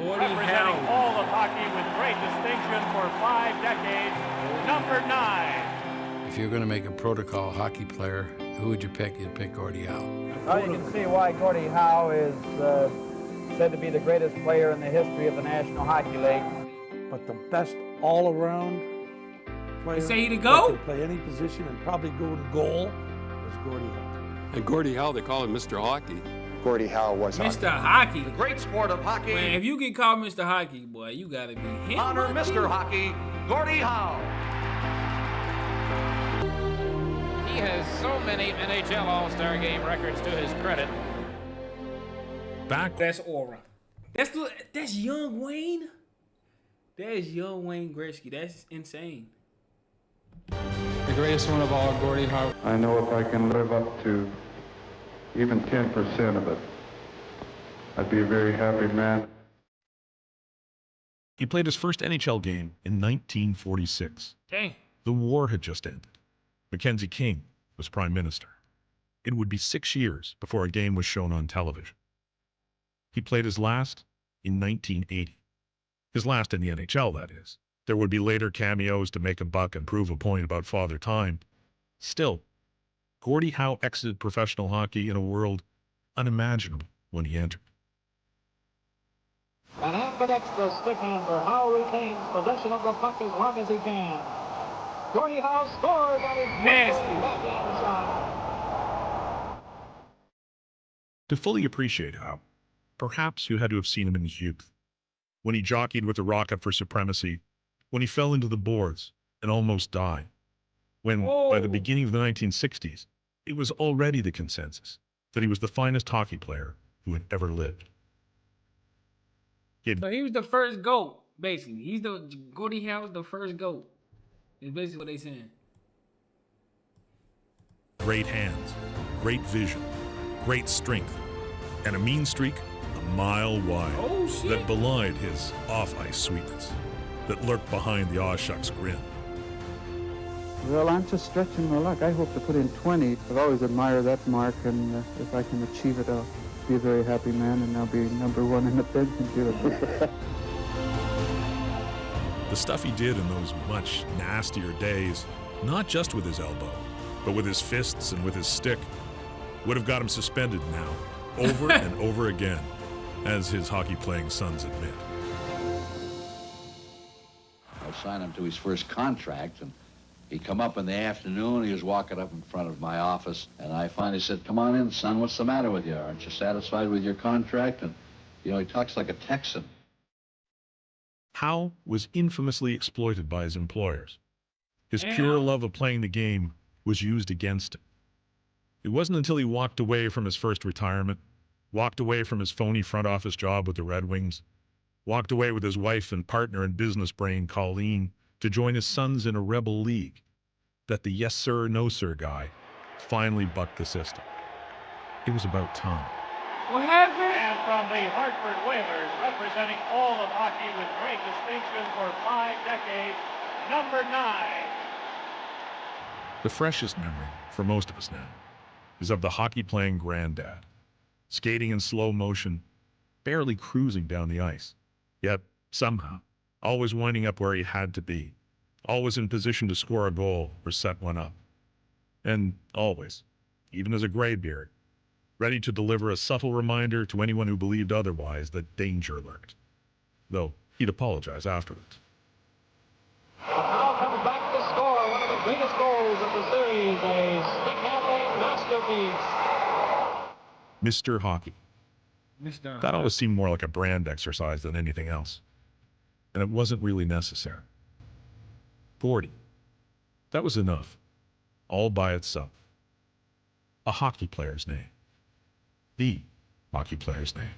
representing all of hockey with great distinction for 5 decades, number 9. If you're going to make a protocol hockey player, who would you pick? You'd pick Gordie Howe. Well, you can see why Gordie Howe is said to be the greatest player in the history of the National Hockey League. But the best all-around player You say he to that go? can play any position and probably go to goal is Gordie Howe. And Gordie Howe, they call him Mr. Hockey. Gordie Howe was Mr. Hockey. The great sport of hockey. Man, if you get called Mr. Hockey, boy, you gotta be him. Honor Mr. Hockey, Gordie Howe. He has so many NHL All-Star Game records to his credit. That's aura. That's young Wayne. That's young Wayne Gretzky. That's insane. The greatest one of all, Gordie Howe. I know if I can live up to even 10% of it, I'd be a very happy man. He played his first NHL game in 1946. Dang. The war had just ended. Mackenzie King was prime minister. It would be 6 years before a game was shown on television. He played his last in 1980. His last in the NHL, that is. There would be later cameos to make a buck and prove a point about Father Time. Still, Gordie Howe exited professional hockey in a world unimaginable when he entered. And ambidextrous the stick-hander. Howe retains possession of the puck as long as he can. Gordie Howe scores on his Nasty. backhand shot. To fully appreciate Howe, perhaps you had to have seen him in his youth, when he jockeyed with the Rocket for supremacy, when he fell into the boards and almost died, when, by the beginning of the 1960s, it was already the consensus that he was the finest hockey player who had ever lived. So he was the first GOAT, basically. Gordie Howe was the first GOAT. Is basically what they saying. Great hands, great vision, great strength, and a mean streak a mile wide that belied his off-ice sweetness, that lurked behind the aw-shucks grin. Well, I'm just stretching my luck. I hope to put in 20. I've always admired that mark, and if I can achieve it, I'll be a very happy man, and I'll be number 1 in the pension field. The stuff he did in those much nastier days, not just with his elbow, but with his fists and with his stick, would have got him suspended now, over and over again, as his hockey-playing sons admit. I signed him to his first contract, and he come up in the afternoon. He was walking up in front of my office, and I finally said, "Come on in, son. What's the matter with you? Aren't you satisfied with your contract?" And, you know, he talks like a Texan. Howe was infamously exploited by his employers. His pure love of playing the game was used against him. It wasn't until he walked away from his first retirement, walked away from his phony front office job with the Red Wings, walked away with his wife and partner and business brain, Colleen, to join his sons in a rebel league, that the yes sir, no sir guy finally bucked the system. It was about time. What happened? And from the Hartford Whalers, representing all of hockey with great distinction for 5 decades, number 9. The freshest memory, for most of us now, is of the hockey-playing granddad, skating in slow motion, barely cruising down the ice, yet somehow always winding up where he had to be, always in position to score a goal or set one up. And always, even as a graybeard, ready to deliver a subtle reminder to anyone who believed otherwise that danger lurked, though he'd apologize afterwards. Now comes back to score one of the greatest goals of the series, a stick-handling masterpiece. Mr. Hockey. That always seemed more like a brand exercise than anything else. And it wasn't really necessary. Gordie. That was enough. All by itself. A hockey player's name. The hockey player's name.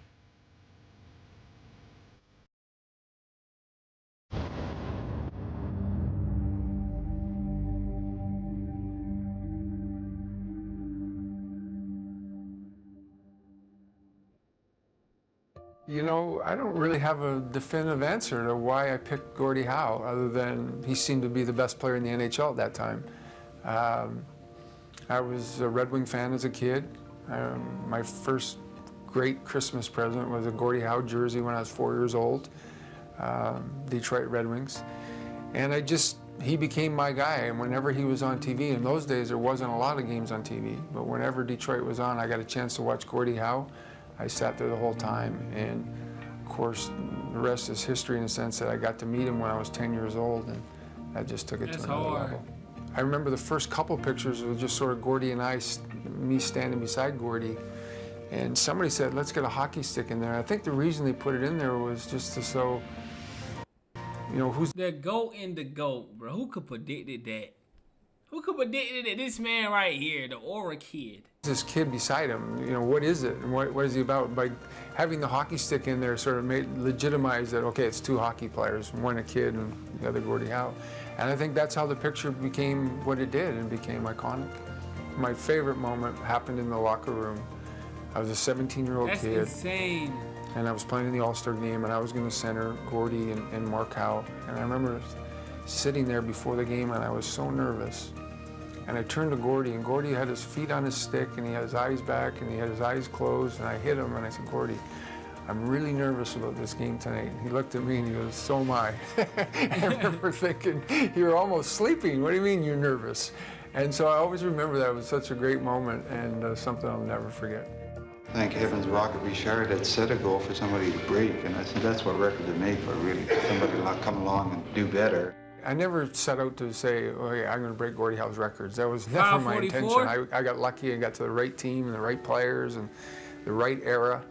You know, I don't really have a definitive answer to why I picked Gordie Howe, other than he seemed to be the best player in the NHL at that time. I was a Red Wing fan as a kid. My first great Christmas present was a Gordie Howe jersey when I was 4 years old, Detroit Red Wings. And he became my guy, and whenever he was on TV, in those days there wasn't a lot of games on TV, but whenever Detroit was on, I got a chance to watch Gordie Howe. I sat there the whole time, and of course, the rest is history in the sense that I got to meet him when I was 10 years old, and that just took it to another level. I remember the first couple pictures was just sort of Gordie and I, me standing beside Gordie, and somebody said, let's get a hockey stick in there. I think the reason they put it in there was just to show, you know, who's the GOAT and the GOAT, bro. Who could predicted that? Who could predicted that this man right here, the Aura kid? This kid beside him, you know, what is it and what is he about? By having the hockey stick in there sort of legitimized that, okay, it's two hockey players, one a kid and the other Gordie Howe. And I think that's how the picture became what it did and became iconic. My favorite moment happened in the locker room. I was a 17-year-old kid. That's insane. And I was playing in the All-Star game, and I was going to center Gordie and Mark Howe. And I remember sitting there before the game, and I was so nervous. And I turned to Gordie, and Gordie had his feet on his stick, and he had his eyes back, and he had his eyes closed, and I hit him, and I said, Gordie, I'm really nervous about this game tonight. And he looked at me, and he goes, so am I. I remember thinking, you're almost sleeping. What do you mean you're nervous? And so I always remember that. It was such a great moment, and something I'll never forget. Thank heavens Rocket Richard had set a goal for somebody to break, and I said that's what records are made for, really. Somebody will come along and do better. I never set out to say, okay, I'm going to break Gordie Howe's records. That was never my intention. I got lucky and got to the right team and the right players and the right era.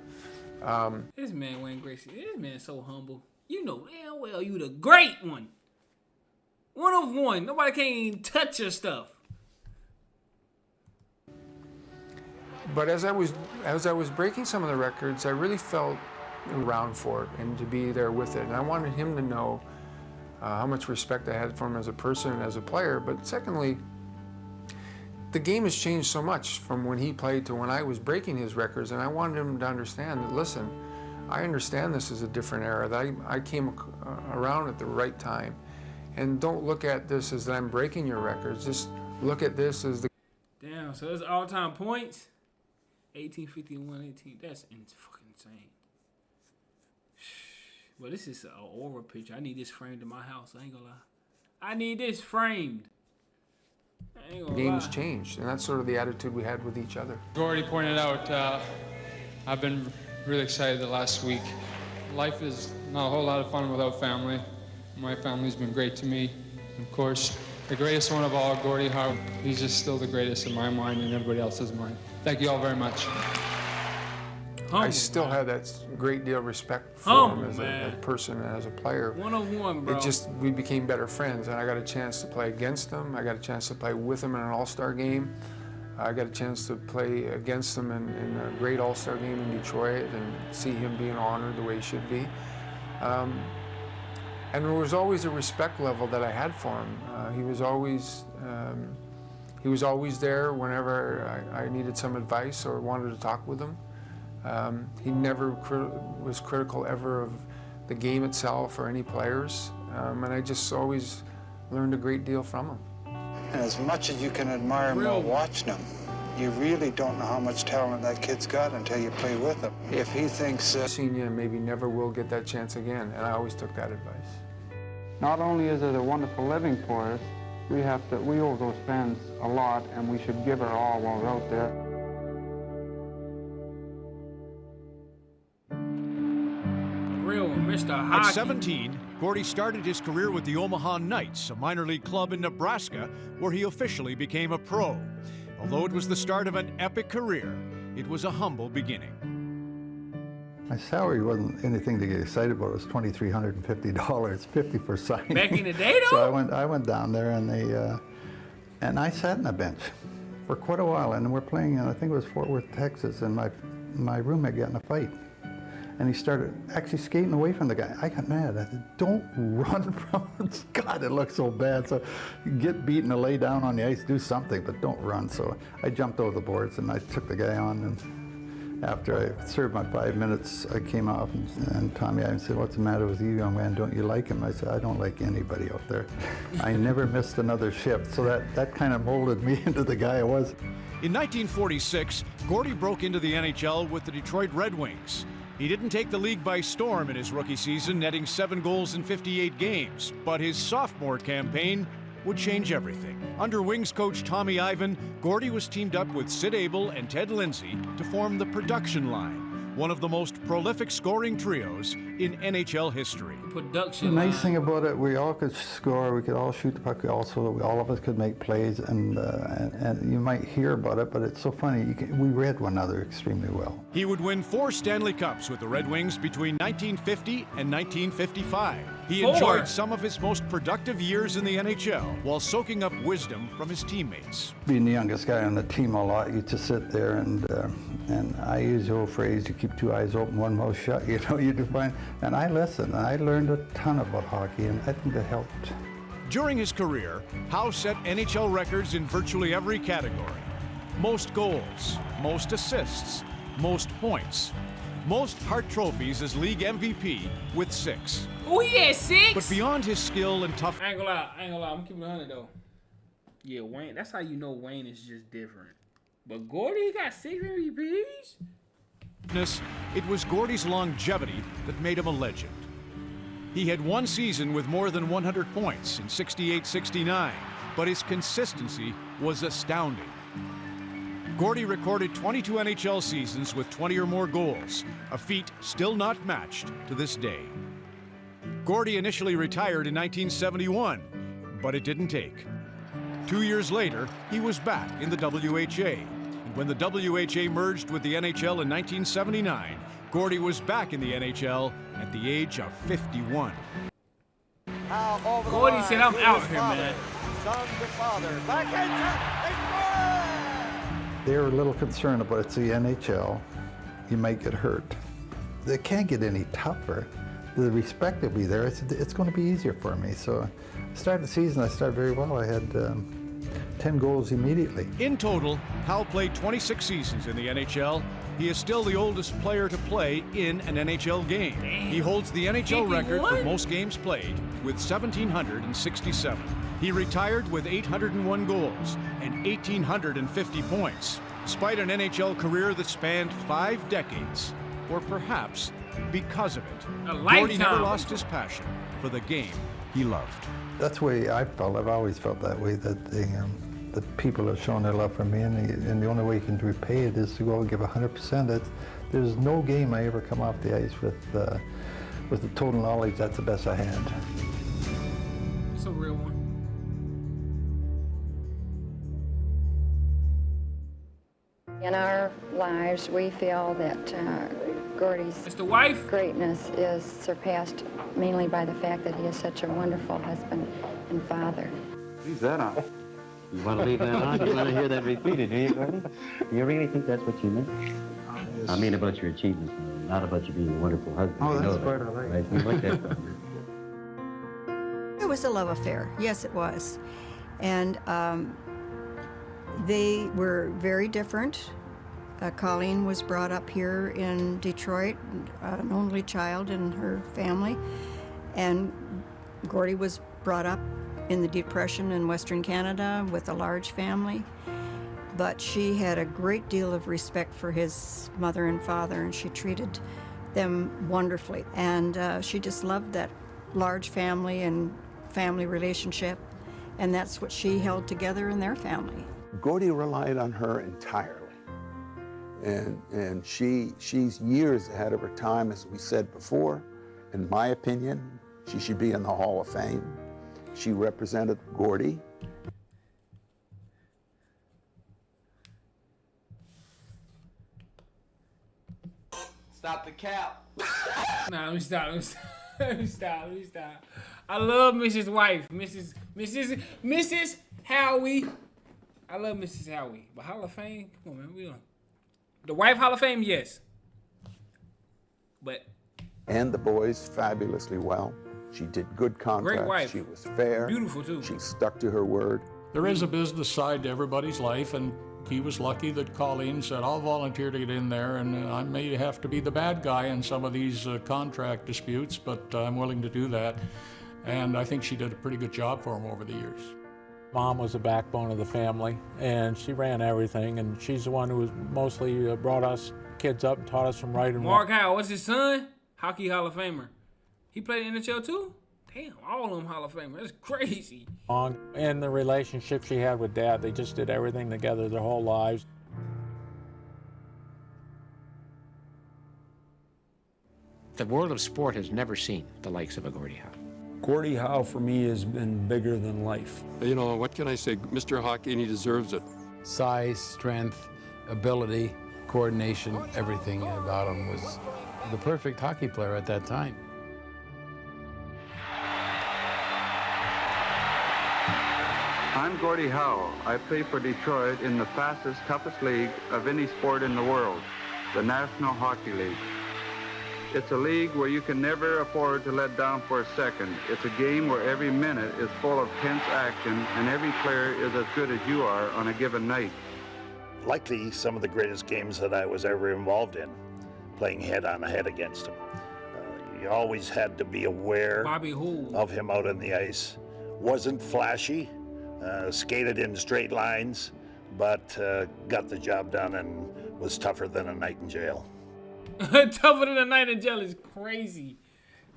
This man, Wayne Gretzky, this man's so humble. You know damn well you the great one. One of one. Nobody can even touch your stuff. But as I was breaking some of the records, I really felt around for it and to be there with it. And I wanted him to know how much respect I had for him as a person and as a player. But secondly, the game has changed so much from when he played to when I was breaking his records. And I wanted him to understand that, listen, I understand this is a different era, that I came around at the right time. And don't look at this as that I'm breaking your records. Just look at this as the... Damn, so it's all-time points? 1851, 18. That's fucking insane. Well, this is an aura picture. I need this framed in my house. I ain't gonna lie. I need this framed. I ain't gonna lie. The game's changed, and that's sort of the attitude we had with each other. Gordie pointed out, I've been really excited the last week. Life is not a whole lot of fun without family. My family's been great to me. Of course, the greatest one of all, Gordie Howe. He's just still the greatest in my mind and everybody else's mind. Thank you all very much. I still have that great deal of respect for him as a person and as a player. One on one, bro. We became better friends, and I got a chance to play against him. I got a chance to play with him in an All-Star game. I got a chance to play against him in a great All-Star game in Detroit and see him being honored the way he should be. And there was always a respect level that I had for him. He was always there whenever I needed some advice or wanted to talk with him. He never was critical ever of the game itself or any players, and I just always learned a great deal from him. And as much as you can admire him while watching him, you really don't know how much talent that kid's got until you play with him. If he thinks... Senior maybe never will get that chance again, and I always took that advice. Not only is it a wonderful living for us, we owe those fans a lot, and we should give our all while we're out there. Real Mr. Hockey. At 17, Gordie started his career with the Omaha Knights, a minor league club in Nebraska, where he officially became a pro. Although it was the start of an epic career, it was a humble beginning. My salary wasn't anything to get excited about. It was $2,350, 50 for signing. Back in the day, though? So I went down there, and I sat on a bench for quite a while. And we're playing in, I think it was Fort Worth, Texas, and my roommate got in a fight. And he started actually skating away from the guy. I got mad. I said, don't run from it. God, it looks so bad. So get beaten or lay down on the ice, do something, but don't run. So I jumped over the boards, and I took the guy on. And after I served my 5 minutes, I came off, and Tommy Adams said, what's the matter with you, young man? Don't you like him? I said, I don't like anybody out there. I never missed another shift. So that kind of molded me into the guy I was. In 1946, Gordie broke into the NHL with the Detroit Red Wings. He didn't take the league by storm in his rookie season, netting 7 goals in 58 games, but his sophomore campaign would change everything. Under Wings coach Tommy Ivan, Gordie was teamed up with Sid Abel and Ted Lindsay to form the production line, one of the most prolific scoring trios in NHL history. Production The nice line. thing about it, we all could score, we could all shoot the puck, also all of us could make plays, and you might hear about it, but it's so funny, we read one another extremely well. He would win 4 Stanley Cups with the Red Wings between 1950 and 1955. He 4. enjoyed some of his most productive years in the NHL while soaking up wisdom from his teammates. Being the youngest guy on the team a lot, you just sit there and I use the old phrase, you keep 2 eyes open, 1 mouth shut, you know, you define, and I listened, and I learned a ton about hockey, and I think that helped. During his career, Howe set NHL records in virtually every category. Most goals, most assists, most points, most Hart trophies as league MVP with 6. Oh, he had 6? But beyond his skill and tough... I ain't gonna lie, I'm keeping it 100 though. Yeah, Wayne, that's how you know Wayne is just different. But Gordie got 6 MVPs? It was Gordie's longevity that made him a legend. He had 1 season with more than 100 points in 68-69, but his consistency was astounding. Gordie recorded 22 NHL seasons with 20 or more goals, a feat still not matched to this day. Gordie initially retired in 1971, but it didn't take. 2 years later, he was back in the WHA. And when the WHA merged with the NHL in 1979, Gordie was back in the NHL at the age of 51. Gordie said, I'm out here, man. Son to father. Backhand shot. They were a little concerned about it's the NHL. You might get hurt. They can't get any tougher. The respect will be there. It's going to be easier for me. So I started the season, I started very well. I had 10 goals immediately. In total, Howe played 26 seasons in the NHL. He is still the oldest player to play in an NHL game. Damn. He holds the NHL 51? record for most games played with 1,767. He retired with 801 goals and 1,850 points, despite an NHL career that spanned 5 decades, or perhaps because of it. Gordie never lost his passion for the game he loved. That's the way I felt. I've always felt that way, that the people have shown their love for me, and the only way you can repay it is to go and give 100%. There's no game I ever come off the ice with the total knowledge that's the best I had. It's a real one. In our lives, we feel that Gordie's greatness is surpassed mainly by the fact that he is such a wonderful husband and father. Leave that on. You want to leave that on? You want to hear that repeated, do you, Gordie? You really think that's what you meant? Yes. I mean about your achievements, not about you being a wonderful husband. Oh, You that's know the part that, I like. right? You like that part. It was a love affair. Yes, it was. And they were very different. Colleen was brought up here in Detroit, an only child in her family. And Gordie was brought up in the Depression in Western Canada with a large family. But she had a great deal of respect for his mother and father, and she treated them wonderfully. And she just loved that large family and family relationship, and that's what she held together in their family. Gordie relied on her entirely. And she's years ahead of her time, as we said before. In my opinion, she should be in the Hall of Fame. She represented Gordie. Stop the cap. Nah, let me stop. I love Mrs. Wife, Mrs. Howie. I love Mrs. Howie, but Hall of Fame, come on, man, we on the wife Hall of Fame, yes. But And the boys fabulously well. She did good contracts. Great wife. She was fair. Beautiful, too. She stuck to her word. There is a business side to everybody's life, and he was lucky that Colleen said, I'll volunteer to get in there, and I may have to be the bad guy in some of these contract disputes, but I'm willing to do that. And I think she did a pretty good job for him over the years. Mom was the backbone of the family, and she ran everything, and she's the one who was mostly brought us kids up and taught us from right and Mark wrong. Howe, what's his son? Hockey Hall of Famer. He played in the NHL too? Damn, all of them Hall of Famer. That's crazy. And the relationship she had with Dad, they just did everything together their whole lives. The world of sport has never seen the likes of a Gordie Howe. Gordie Howe, for me, has been bigger than life. You know, what can I say? Mr. Hockey, and he deserves it. Size, strength, ability, coordination, everything about him was the perfect hockey player at that time. I'm Gordie Howe. I play for Detroit in the fastest, toughest league of any sport in the world, the National Hockey League. It's a league where you can never afford to let down for a second. It's a game where every minute is full of tense action and every player is as good as you are on a given night. Likely some of the greatest games that I was ever involved in, playing head-on-head against him. You always had to be aware of him out on the ice. Wasn't flashy, skated in straight lines, but got the job done and was tougher than a night in jail. Tougher than a night in jail is crazy.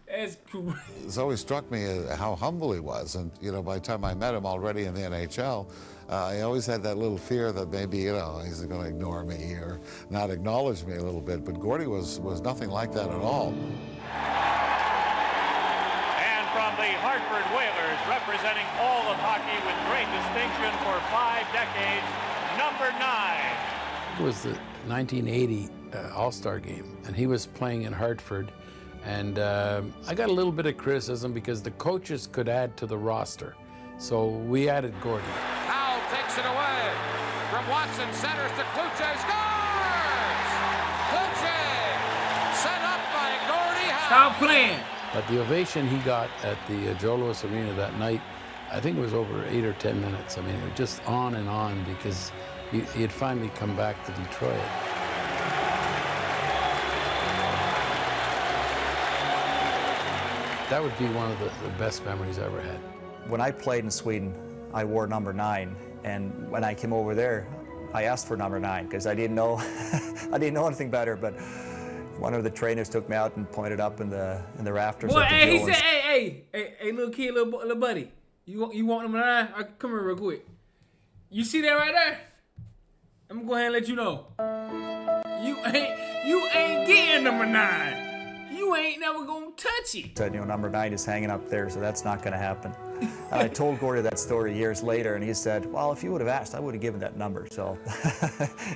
That's crazy. It's always struck me how humble he was. And, you know, by the time I met him already in the NHL, I always had that little fear that maybe, you know, he's going to ignore me or not acknowledge me a little bit. But Gordie was nothing like that at all. And from the Hartford Whalers, representing all of hockey with great distinction for 5 decades, number 9. It was the 1980 All-Star game, and he was playing in Hartford. And I got a little bit of criticism because the coaches could add to the roster. So we added Gordie. Howe takes it away from Watson, centers to Kluche, scores! Kluche, set up by Gordie Howe. Stop playing. But the ovation he got at the Joe Louis Arena that night, I think it was over 8 or 10 minutes. I mean, it was just on and on because he had finally come back to Detroit. That would be one of the best memories I ever had. When I played in Sweden, I wore number 9, and when I came over there, I asked for number 9 because I didn't know, I didn't know anything better. But one of the trainers took me out and pointed up in the rafters. Boy, hey, he said, hey, little kid, little buddy, you want number 9? Come here real quick. You see that right there? I'm gonna go ahead and let you know. You ain't getting number 9. You ain't never gonna touch it. Said, number 9 is hanging up there, so that's not gonna happen. And I told Gordie that story years later, and he said, well, if you would have asked, I would have given that number. So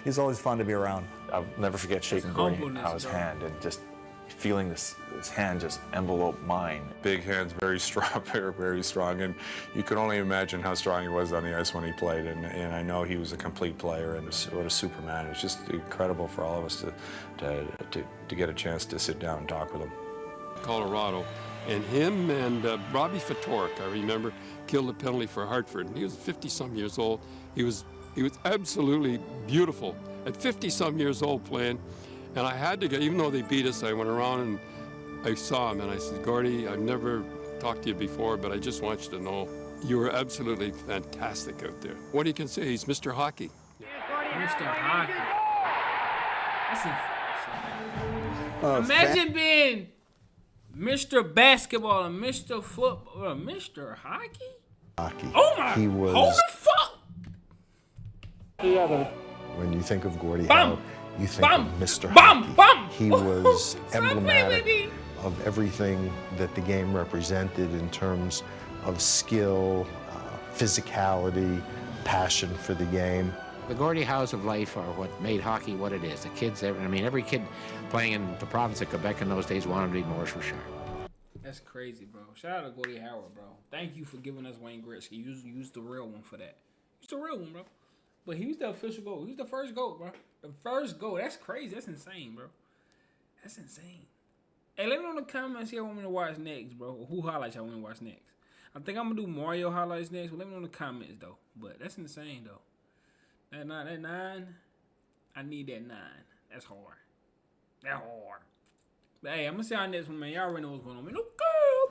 he's always fun to be around. I'll never forget shaking Gordie Howe's hand and just feeling his hand just envelope mine. Big hands, very strong, very strong, and you could only imagine how strong he was on the ice when he played, and I know he was a complete player and what a Superman. It was just incredible for all of us to get a chance to sit down and talk with him. Colorado, and him and Robbie Ftorek, I remember, killed a penalty for Hartford. And he was 50-some years old. He was absolutely beautiful at 50-some years old playing. And I had to get, even though they beat us, I went around and I saw him and I said, Gordie, I've never talked to you before, but I just want you to know you were absolutely fantastic out there. What you can say, he's Mr. Hockey. Mr. Hockey. That's imagine being Mr. Basketball and Mr. Football or Mr. Hockey? Oh my! He was. Hold the fuck! When you think of Gordie Howe, you think of Mr. Hockey. He was emblematic of everything that the game represented in terms of skill, physicality, passion for the game. The Gordie Howes of life are what made hockey what it is. The kids, every kid playing in the province of Quebec in those days wanted to be Maurice Richard. That's crazy, bro. Shout out to Gordie Howe, bro. Thank you for giving us Wayne Gretzky. You used the real one for that. He's the real one, bro. But he was the official GOAT. He was the first GOAT, bro. The first GOAT. That's crazy. That's insane, bro. That's insane. Hey, let me know in the comments here what I want me to watch next, bro. Or who highlights I want to watch next. I think I'm going to do Mario highlights next, but let me know in the comments, though. But that's insane, though. That 9, I need that 9. That's hard. That hard. But hey, I'm going to see y'all next one, man. Y'all already know what's going on, man. Okay.